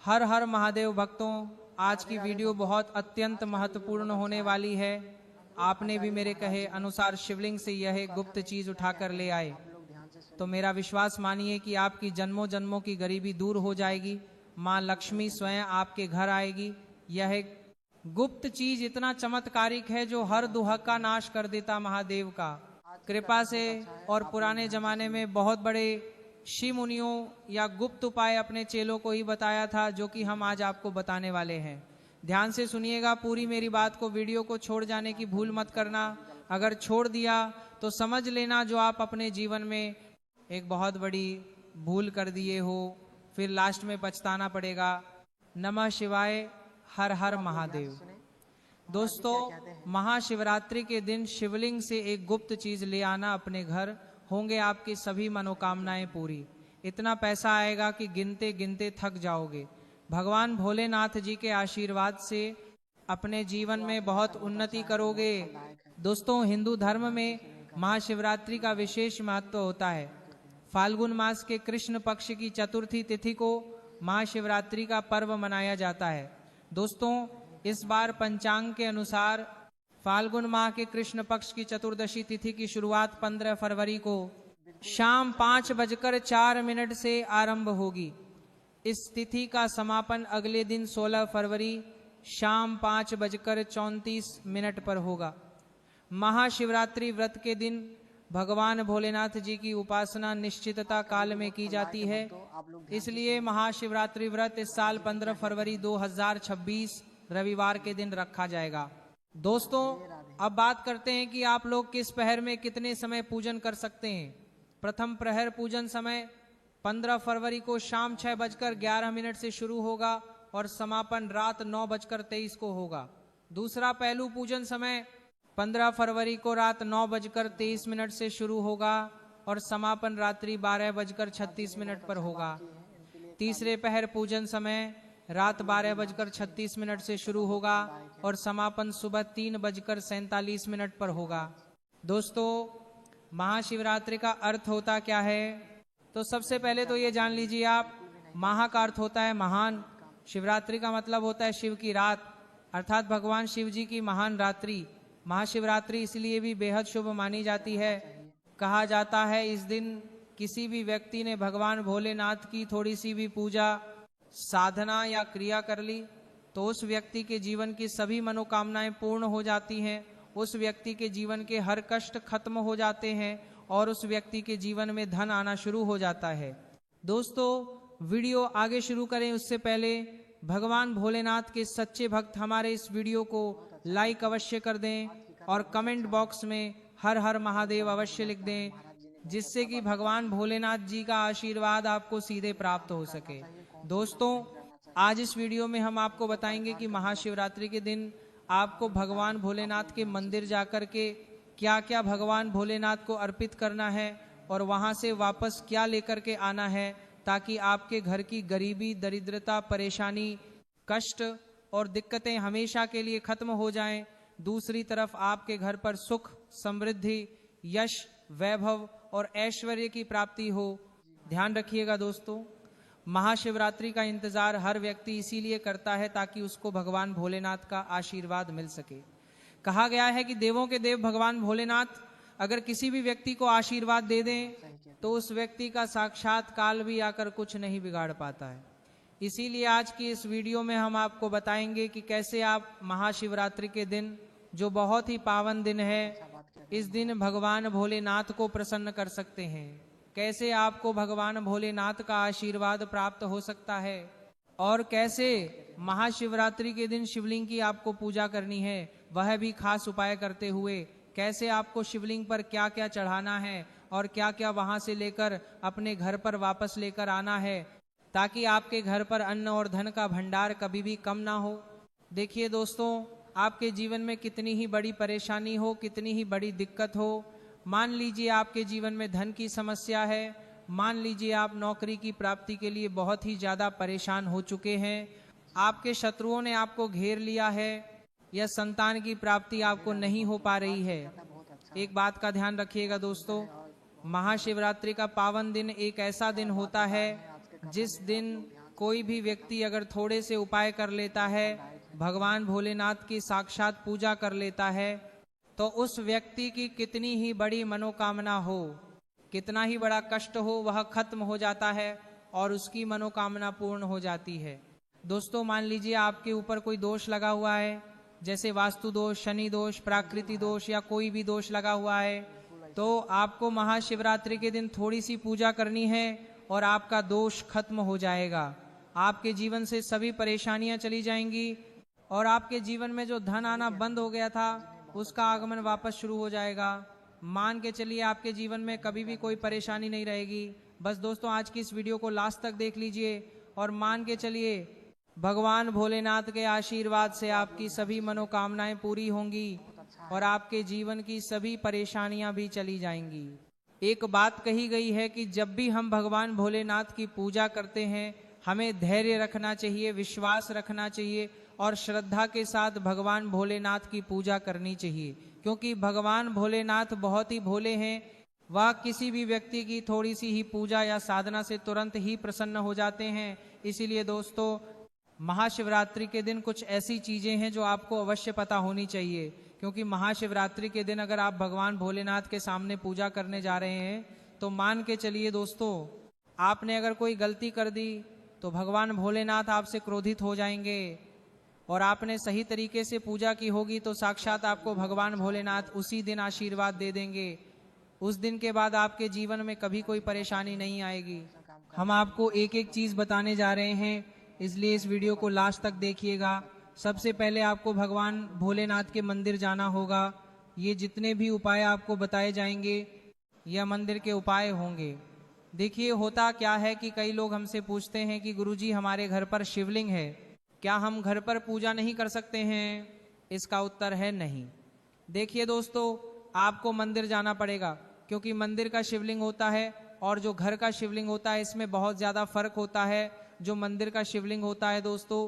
हर हर महादेव भक्तों, आज की वीडियो बहुत अत्यंत महत्वपूर्ण होने वाली है। आपने भी मेरे कहे अनुसार शिवलिंग से यह गुप्त चीज उठाकर ले आए, तो मेरा विश्वास मानिए कि आपकी जन्मों जन्मों की गरीबी दूर हो जाएगी। माँ लक्ष्मी स्वयं आपके घर आएगी। यह गुप्त चीज इतना चमत्कारिक है जो हर दुहक का नाश कर देता महादेव का कृपा से। और पुराने जमाने में बहुत बड़े शिव मुनियों या गुप्त उपाय अपने चेलों को ही बताया था, जो कि हम आज आपको बताने वाले हैं। ध्यान से सुनिएगा पूरी मेरी बात को, वीडियो को छोड़ जाने की भूल मत करना। अगर छोड़ दिया तो समझ लेना जो आप अपने जीवन में एक बहुत बड़ी भूल कर दिए हो, फिर लास्ट में पछताना पड़ेगा। नमः शिवाय, हर हर महादेव। दोस्तों, महाशिवरात्रि के दिन शिवलिंग से एक गुप्त चीज ले आना अपने घर, होंगे आपकी सभी मनोकामनाएं पूरी। इतना पैसा आएगा कि गिनते गिनते थक जाओगे। भगवान भोलेनाथ जी के आशीर्वाद से अपने जीवन में बहुत उन्नति करोगे। दोस्तों, हिंदू धर्म में महाशिवरात्रि का विशेष महत्व होता है। फाल्गुन मास के कृष्ण पक्ष की चतुर्थी तिथि को महाशिवरात्रि का पर्व मनाया जाता है। दोस्तों, इस बार पंचांग के अनुसार फाल्गुन माह के कृष्ण पक्ष की चतुर्दशी तिथि की शुरुआत 15 फरवरी को शाम 5:04 से आरंभ होगी। इस तिथि का समापन अगले दिन 16 फरवरी शाम 5:34 पर होगा। महाशिवरात्रि व्रत के दिन भगवान भोलेनाथ जी की उपासना निश्चितता काल में की जाती है, इसलिए महाशिवरात्रि व्रत इस साल 15 फरवरी 2026 रविवार के दिन रखा जाएगा। दोस्तों, अब बात करते हैं कि आप लोग किस पहर में कितने समय पूजन कर सकते हैं। प्रथम प्रहर पूजन समय 15 फरवरी को शाम 6:11 से शुरू होगा और समापन रात 9:23 को होगा। दूसरा पहलू पूजन समय 15 फरवरी को रात 9:23 से शुरू होगा और समापन रात्रि 12:36 पर होगा। तीसरे पहर पूजन समय रात 12:36 से शुरू होगा और समापन सुबह 3:47 पर होगा। दोस्तों, महाशिवरात्रि का अर्थ होता क्या है, तो सबसे पहले तो ये जान लीजिए आप, महा का अर्थ होता है महान, शिवरात्रि का मतलब होता है शिव की रात, अर्थात भगवान शिव जी की महान रात्रि। महाशिवरात्रि इसलिए भी बेहद शुभ मानी जाती है। कहा जाता है इस दिन किसी भी व्यक्ति ने भगवान भोलेनाथ की थोड़ी सी भी पूजा, साधना या क्रिया कर ली तो उस व्यक्ति के जीवन की सभी मनोकामनाएं पूर्ण हो जाती हैं, उस व्यक्ति के जीवन के हर कष्ट खत्म हो जाते हैं और उस व्यक्ति के जीवन में धन आना शुरू हो जाता है। दोस्तों, वीडियो आगे शुरू करें उससे पहले भगवान भोलेनाथ के सच्चे भक्त हमारे इस वीडियो को लाइक अवश्य कर दें और कमेंट बॉक्स में हर हर महादेव अवश्य लिख दें, जिससे कि भगवान भोलेनाथ जी का आशीर्वाद आपको सीधे प्राप्त हो सके। दोस्तों, आज इस वीडियो में हम आपको बताएंगे कि महाशिवरात्रि के दिन आपको भगवान भोलेनाथ के मंदिर जाकर के क्या क्या भगवान भोलेनाथ को अर्पित करना है और वहां से वापस क्या लेकर के आना है, ताकि आपके घर की गरीबी, दरिद्रता, परेशानी, कष्ट और दिक्कतें हमेशा के लिए खत्म हो जाएं। दूसरी तरफ आपके घर पर सुख, समृद्धि, यश, वैभव और ऐश्वर्य की प्राप्ति हो। ध्यान रखिएगा दोस्तों, महाशिवरात्रि का इंतजार हर व्यक्ति इसीलिए करता है ताकि उसको भगवान भोलेनाथ का आशीर्वाद मिल सके। कहा गया है कि देवों के देव भगवान भोलेनाथ अगर किसी भी व्यक्ति को आशीर्वाद दे दें तो उस व्यक्ति का साक्षात काल भी आकर कुछ नहीं बिगाड़ पाता है। इसीलिए आज की इस वीडियो में हम आपको बताएंगे कि कैसे आप महाशिवरात्रि के दिन, जो बहुत ही पावन दिन है, इस दिन भगवान भोलेनाथ को प्रसन्न कर सकते हैं। कैसे आपको भगवान भोलेनाथ का आशीर्वाद प्राप्त हो सकता है और कैसे महाशिवरात्रि के दिन शिवलिंग की आपको पूजा करनी है, वह भी खास उपाय करते हुए। कैसे आपको शिवलिंग पर क्या क्या चढ़ाना है और क्या क्या वहां से लेकर अपने घर पर वापस लेकर आना है, ताकि आपके घर पर अन्न और धन का भंडार कभी भी कम ना हो। देखिए दोस्तों, आपके जीवन में कितनी ही बड़ी परेशानी हो, कितनी ही बड़ी दिक्कत हो, मान लीजिए आपके जीवन में धन की समस्या है, मान लीजिए आप नौकरी की प्राप्ति के लिए बहुत ही ज्यादा परेशान हो चुके हैं, आपके शत्रुओं ने आपको घेर लिया है, या संतान की प्राप्ति आपको नहीं हो पा रही है। एक बात का ध्यान रखिएगा दोस्तों, महाशिवरात्रि का पावन दिन एक ऐसा दिन होता है जिस दिन कोई भी व्यक्ति अगर थोड़े से उपाय कर लेता है, भगवान भोलेनाथ की साक्षात पूजा कर लेता है, तो उस व्यक्ति की कितनी ही बड़ी मनोकामना हो, कितना ही बड़ा कष्ट हो, वह खत्म हो जाता है और उसकी मनोकामना पूर्ण हो जाती है। दोस्तों, मान लीजिए आपके ऊपर कोई दोष लगा हुआ है, जैसे वास्तु दोष, शनि दोष, प्राकृतिक दोष या कोई भी दोष लगा हुआ है, तो आपको महाशिवरात्रि के दिन थोड़ी सी पूजा करनी है और आपका दोष खत्म हो जाएगा। आपके जीवन से सभी परेशानियां चली जाएंगी और आपके जीवन में जो धन आना बंद हो गया था, उसका आगमन वापस शुरू हो जाएगा। मान के चलिए आपके जीवन में कभी भी कोई परेशानी नहीं रहेगी। बस दोस्तों, आज की इस वीडियो को लास्ट तक देख लीजिए और मान के चलिए भगवान भोलेनाथ के आशीर्वाद से आपकी सभी मनोकामनाएं पूरी होंगी और आपके जीवन की सभी परेशानियां भी चली जाएंगी। एक बात कही गई है कि जब भी हम भगवान भोलेनाथ की पूजा करते हैं, हमें धैर्य रखना चाहिए, विश्वास रखना चाहिए और श्रद्धा के साथ भगवान भोलेनाथ की पूजा करनी चाहिए, क्योंकि भगवान भोलेनाथ बहुत ही भोले हैं। वह किसी भी व्यक्ति की थोड़ी सी ही पूजा या साधना से तुरंत ही प्रसन्न हो जाते हैं। इसीलिए दोस्तों, महाशिवरात्रि के दिन कुछ ऐसी चीजें हैं जो आपको अवश्य पता होनी चाहिए, क्योंकि महाशिवरात्रि के दिन अगर आप भगवान भोलेनाथ के सामने पूजा करने जा रहे हैं, तो मान के चलिए दोस्तों, आपने अगर कोई गलती कर दी तो भगवान भोलेनाथ आपसे क्रोधित हो जाएंगे, और आपने सही तरीके से पूजा की होगी तो साक्षात आपको भगवान भोलेनाथ उसी दिन आशीर्वाद दे देंगे। उस दिन के बाद आपके जीवन में कभी कोई परेशानी नहीं आएगी। हम आपको एक एक चीज बताने जा रहे हैं, इसलिए इस वीडियो को लास्ट तक देखिएगा। सबसे पहले आपको भगवान भोलेनाथ के मंदिर जाना होगा। ये जितने भी उपाय आपको बताए जाएंगे, यह मंदिर के उपाय होंगे। देखिए, होता क्या है कि कई लोग हमसे पूछते हैं कि गुरुजी, हमारे घर पर शिवलिंग है, क्या हम घर पर पूजा नहीं कर सकते हैं? इसका उत्तर है नहीं। देखिए दोस्तों, आपको मंदिर जाना पड़ेगा, क्योंकि मंदिर का शिवलिंग होता है और जो घर का शिवलिंग होता है, इसमें बहुत ज्यादा फर्क होता है। जो मंदिर का शिवलिंग होता है दोस्तों,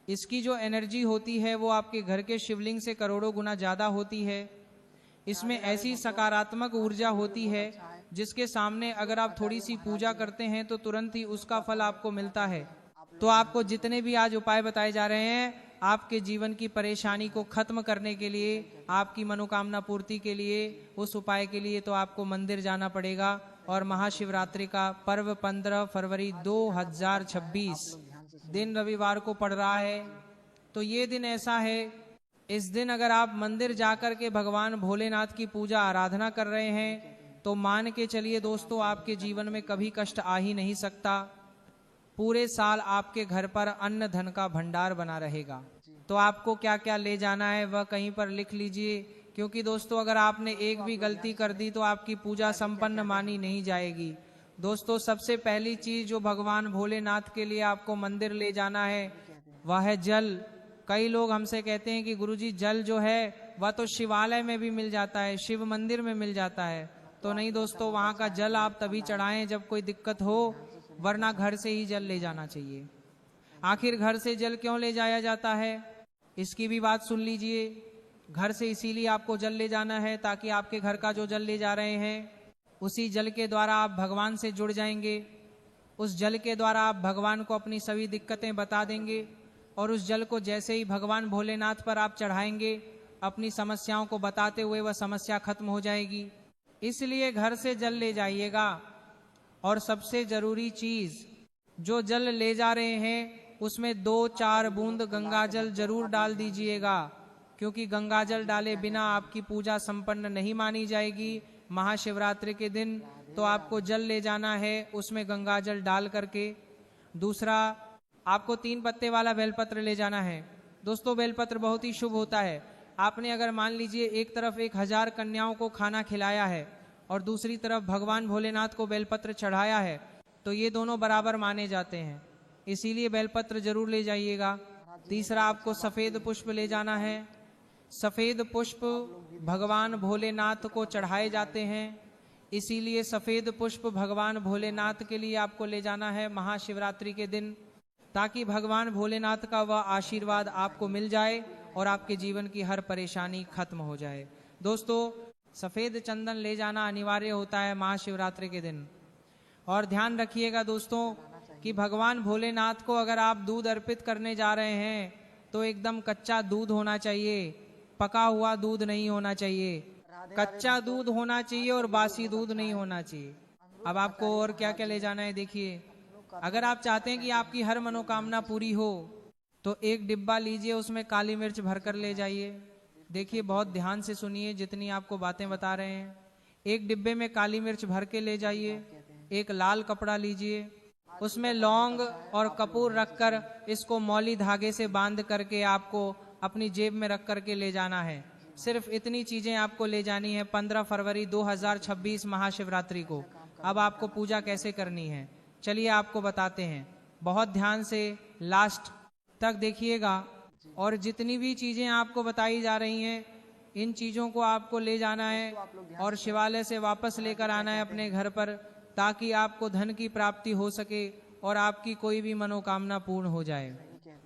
इसकी जो एनर्जी होती है वो आपके घर के शिवलिंग से करोड़ों गुना ज्यादा होती है। इसमें ऐसी सकारात्मक ऊर्जा होती है जिसके सामने अगर आप थोड़ी सी पूजा करते हैं तो तुरंत ही उसका फल आपको मिलता है। तो आपको जितने भी आज उपाय बताए जा रहे हैं, आपके जीवन की परेशानी को खत्म करने के लिए, आपकी मनोकामना पूर्ति के लिए, उस उपाय के लिए तो आपको मंदिर जाना पड़ेगा। और महाशिवरात्रि का पर्व 15 फरवरी 2026 दिन रविवार को पड़ रहा है। तो ये दिन ऐसा है, इस दिन अगर आप मंदिर जाकर के भगवान भोलेनाथ की पूजा आराधना कर रहे हैं, तो मान के चलिए दोस्तों, आपके जीवन में कभी कष्ट आ ही नहीं सकता। पूरे साल आपके घर पर अन्न धन का भंडार बना रहेगा। तो आपको क्या क्या ले जाना है वह कहीं पर लिख लीजिए, क्योंकि दोस्तों, अगर आपने एक भी गलती कर दी तो आपकी पूजा संपन्न मानी नहीं जाएगी। दोस्तों, सबसे पहली चीज जो भगवान भोलेनाथ के लिए आपको मंदिर ले जाना है वह है जल। कई लोग हमसे कहते हैं कि गुरुजी, जल जो है वह तो शिवालय में भी मिल जाता है, शिव मंदिर में मिल जाता है। तो नहीं दोस्तों, वहां का जल आप तभी चढ़ाएं जब कोई दिक्कत हो, वरना घर से ही जल ले जाना चाहिए। आखिर घर से जल क्यों ले जाया जाता है, इसकी भी बात सुन लीजिए। घर से इसीलिए आपको जल ले जाना है ताकि आपके घर का जो जल ले जा रहे हैं, उसी जल के द्वारा आप भगवान से जुड़ जाएंगे। उस जल के द्वारा आप भगवान को अपनी सभी दिक्कतें बता देंगे और उस जल को जैसे ही भगवान भोलेनाथ पर आप चढ़ाएंगे, अपनी समस्याओं को बताते हुए वह समस्या खत्म हो जाएगी। इसलिए घर से जल ले जाइएगा। और सबसे जरूरी चीज, जो जल ले जा रहे हैं उसमें 2-4 बूंद गंगा जल जरूर डाल दीजिएगा, क्योंकि गंगा जल डाले बिना आपकी पूजा संपन्न नहीं मानी जाएगी। महाशिवरात्रि के दिन तो आपको जल ले जाना है, उसमें गंगा जल डाल करके। दूसरा, आपको 3 पत्ते वाला बेलपत्र ले जाना है। दोस्तों, बेलपत्र बहुत ही शुभ होता है। आपने अगर मान लीजिए एक तरफ 1000 कन्याओं को खाना खिलाया है और दूसरी तरफ भगवान भोलेनाथ को बेलपत्र चढ़ाया है, तो ये दोनों बराबर माने जाते हैं, इसीलिए बेलपत्र जरूर ले जाइएगा। तीसरा, आपको सफेद पुष्प ले जाना है। सफेद पुष्प भगवान भोलेनाथ को चढ़ाए जाते हैं, इसीलिए सफेद पुष्प भगवान भोलेनाथ के लिए आपको ले जाना है महाशिवरात्रि के दिन, ताकि भगवान भोलेनाथ का वह आशीर्वाद आपको मिल जाए और आपके जीवन की हर परेशानी खत्म हो जाए। दोस्तों, सफेद चंदन ले जाना अनिवार्य होता है महाशिवरात्रि के दिन। और ध्यान रखिएगा दोस्तों, कि भगवान भोलेनाथ को अगर आप दूध अर्पित करने जा रहे हैं तो एकदम कच्चा दूध होना चाहिए, पका हुआ दूध नहीं होना चाहिए। कच्चा दूध होना चाहिए और बासी दूध नहीं होना चाहिए। अब आपको और क्या क्या ले जाना है देखिए। अगर आप चाहते हैं कि आपकी हर मनोकामना पूरी हो तो एक डिब्बा लीजिए, उसमें काली मिर्च भरकर ले जाइए। देखिए बहुत ध्यान से सुनिए जितनी आपको बातें बता रहे हैं। एक डिब्बे में काली मिर्च भर के ले जाइए। एक लाल कपड़ा लीजिए, उसमें लौंग और कपूर रखकर इसको मौली धागे से बांध करके आपको अपनी जेब में रख करके ले जाना है। सिर्फ इतनी चीजें आपको ले जानी है 15 फरवरी 2026 महाशिवरात्रि को। अब आपको पूजा कैसे करनी है चलिए आपको बताते हैं। बहुत ध्यान से लास्ट तक देखिएगा और जितनी भी चीजें आपको बताई जा रही हैं इन चीजों को आपको ले जाना है और शिवालय से वापस लेकर आना है अपने घर पर, ताकि आपको धन की प्राप्ति हो सके और आपकी कोई भी मनोकामना पूर्ण हो जाए।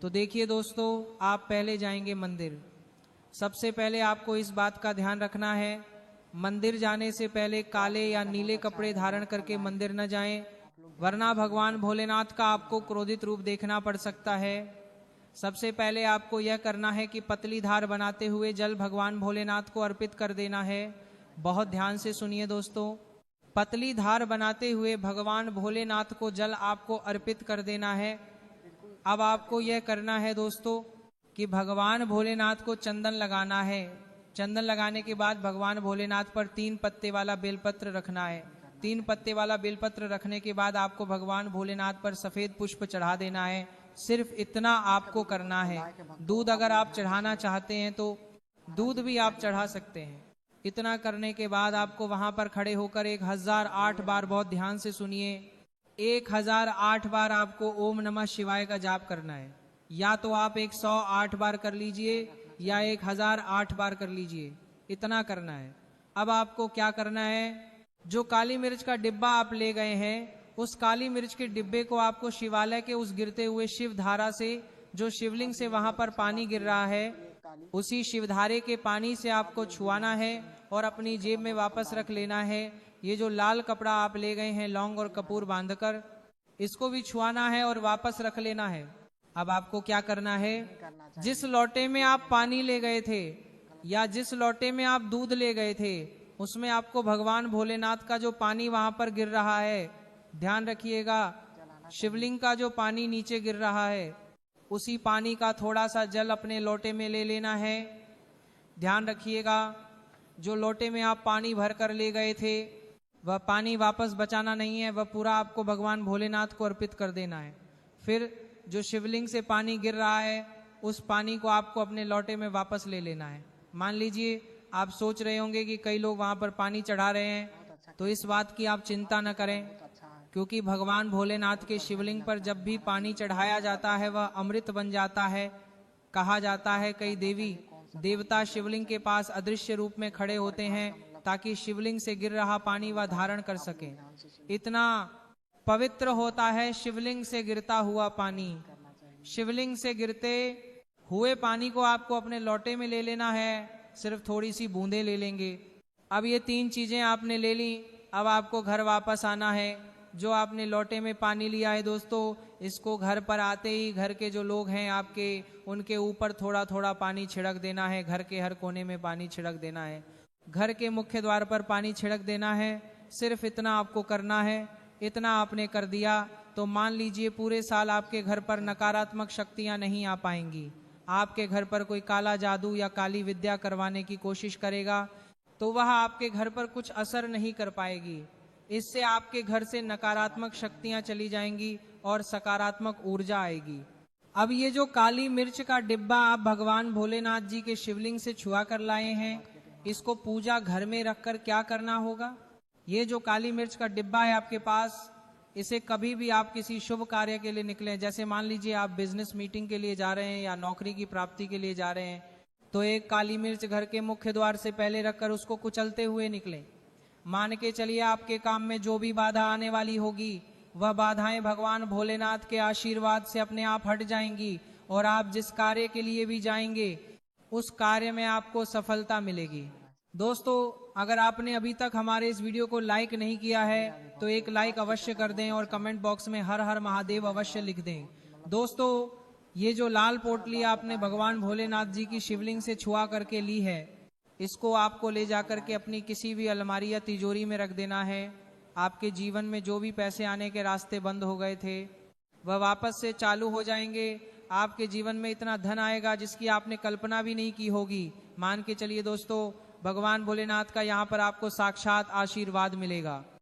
तो देखिए दोस्तों, आप पहले जाएंगे मंदिर। सबसे पहले आपको इस बात का ध्यान रखना है, मंदिर जाने से पहले काले या नीले कपड़े धारण करके मंदिर न जाएं, वरना भगवान भोलेनाथ का आपको क्रोधित रूप देखना पड़ सकता है। सबसे पहले आपको यह करना है कि पतली धार बनाते हुए जल भगवान भोलेनाथ को अर्पित कर देना है। बहुत ध्यान से सुनिए दोस्तों, पतली धार बनाते हुए भगवान भोलेनाथ को जल आपको अर्पित कर देना है। अब आपको यह करना है दोस्तों कि भगवान भोलेनाथ को चंदन लगाना है। चंदन लगाने के बाद भगवान भोलेनाथ पर 3 पत्ते वाला बेलपत्र रखना है। 3 पत्ते वाला बेलपत्र रखने के बाद आपको भगवान भोलेनाथ पर सफेद पुष्प चढ़ा देना है। सिर्फ इतना आपको करना है। दूध अगर आप चढ़ाना चाहते हैं तो दूध भी आप चढ़ा सकते हैं। इतना करने के बाद आपको वहां पर खड़े होकर 1008 बार, बहुत ध्यान से सुनिए, 1008 बार आपको ओम नमः शिवाय का जाप करना है। या तो आप 108 बार कर लीजिए या 1008 बार कर लीजिए, इतना करना है। अब आपको क्या करना है, जो काली मिर्च का डिब्बा आप ले गए हैं उस काली मिर्च के डिब्बे को आपको शिवालय के उस गिरते हुए शिव धारा से, जो शिवलिंग से वहां पर पानी गिर रहा है, उसी शिवधारे के पानी से आपको छुआना है और अपनी जेब में वापस रख लेना है। ये जो लाल कपड़ा आप ले गए हैं लौंग और कपूर बांधकर, इसको भी छुआना है और वापस रख लेना है। अब आपको क्या करना है, जिस लोटे में आप पानी ले गए थे या जिस लोटे में आप दूध ले गए थे उसमें आपको भगवान भोलेनाथ का जो पानी वहां पर गिर रहा है, ध्यान रखिएगा, शिवलिंग का जो पानी नीचे गिर रहा है उसी पानी का थोड़ा सा जल अपने लोटे में ले लेना है। ध्यान रखिएगा, जो लोटे में आप पानी भर कर ले गए थे वह पानी वापस बचाना नहीं है, वह पूरा आपको भगवान भोलेनाथ को अर्पित कर देना है। फिर जो शिवलिंग से पानी गिर रहा है उस पानी को आपको अपने लोटे में वापस ले लेना है। मान लीजिए आप सोच रहे होंगे कि कई लोग वहां पर पानी चढ़ा रहे हैं, तो इस बात की आप चिंता न करें, क्योंकि भगवान भोलेनाथ के शिवलिंग पर जब भी पानी चढ़ाया जाता है वह अमृत बन जाता है। कहा जाता है कई देवी देवता शिवलिंग के पास अदृश्य रूप में खड़े होते हैं ताकि शिवलिंग से गिर रहा पानी वह धारण कर सके। इतना पवित्र होता है शिवलिंग से गिरता हुआ पानी। शिवलिंग से गिरते हुए पानी को आपको अपने लोटे में ले लेना है, सिर्फ थोड़ी सी बूंदे ले लेंगे। अब ये 3 चीजें आपने ले ली, अब आपको घर वापस आना है। जो आपने लोटे में पानी लिया है दोस्तों, इसको घर पर आते ही घर के जो लोग हैं आपके, उनके ऊपर थोड़ा थोड़ा पानी छिड़क देना है। घर के हर कोने में पानी छिड़क देना है, घर के मुख्य द्वार पर पानी छिड़क देना है। सिर्फ इतना आपको करना है। इतना आपने कर दिया तो मान लीजिए पूरे साल आपके घर पर नकारात्मक शक्तियां नहीं आ पाएंगी। आपके घर पर कोई काला जादू या काली विद्या करवाने की कोशिश करेगा तो वह आपके घर पर कुछ असर नहीं कर पाएगी। इससे आपके घर से नकारात्मक शक्तियां चली जाएंगी और सकारात्मक ऊर्जा आएगी। अब ये जो काली मिर्च का डिब्बा आप भगवान भोलेनाथ जी के शिवलिंग से छुआ कर लाए हैं, इसको पूजा घर में रखकर क्या करना होगा। ये जो काली मिर्च का डिब्बा है आपके पास, इसे कभी भी आप किसी शुभ कार्य के लिए निकलें, जैसे मान लीजिए आप बिजनेस मीटिंग के लिए जा रहे हैं या नौकरी की प्राप्ति के लिए जा रहे हैं, तो एक काली मिर्च घर के मुख्य द्वार से पहले रखकर उसको कुचलते हुए निकलें। मान के चलिए आपके काम में जो भी बाधा आने वाली होगी वह बाधाएं भगवान भोलेनाथ के आशीर्वाद से अपने आप हट जाएंगी और आप जिस कार्य के लिए भी जाएंगे उस कार्य में आपको सफलता मिलेगी। दोस्तों, अगर आपने अभी तक हमारे इस वीडियो को लाइक नहीं किया है तो एक लाइक अवश्य कर दें और कमेंट बॉक्स में हर हर महादेव अवश्य लिख दें। दोस्तों, ये जो लाल पोटली आपने भगवान भोलेनाथ जी की शिवलिंग से छुआ करके ली है, इसको आपको ले जाकर के अपनी किसी भी अलमारी या तिजोरी में रख देना है। आपके जीवन में जो भी पैसे आने के रास्ते बंद हो गए थे वह वापस से चालू हो जाएंगे। आपके जीवन में इतना धन आएगा जिसकी आपने कल्पना भी नहीं की होगी। मान के चलिए दोस्तों, भगवान भोलेनाथ का यहाँ पर आपको साक्षात आशीर्वाद मिलेगा।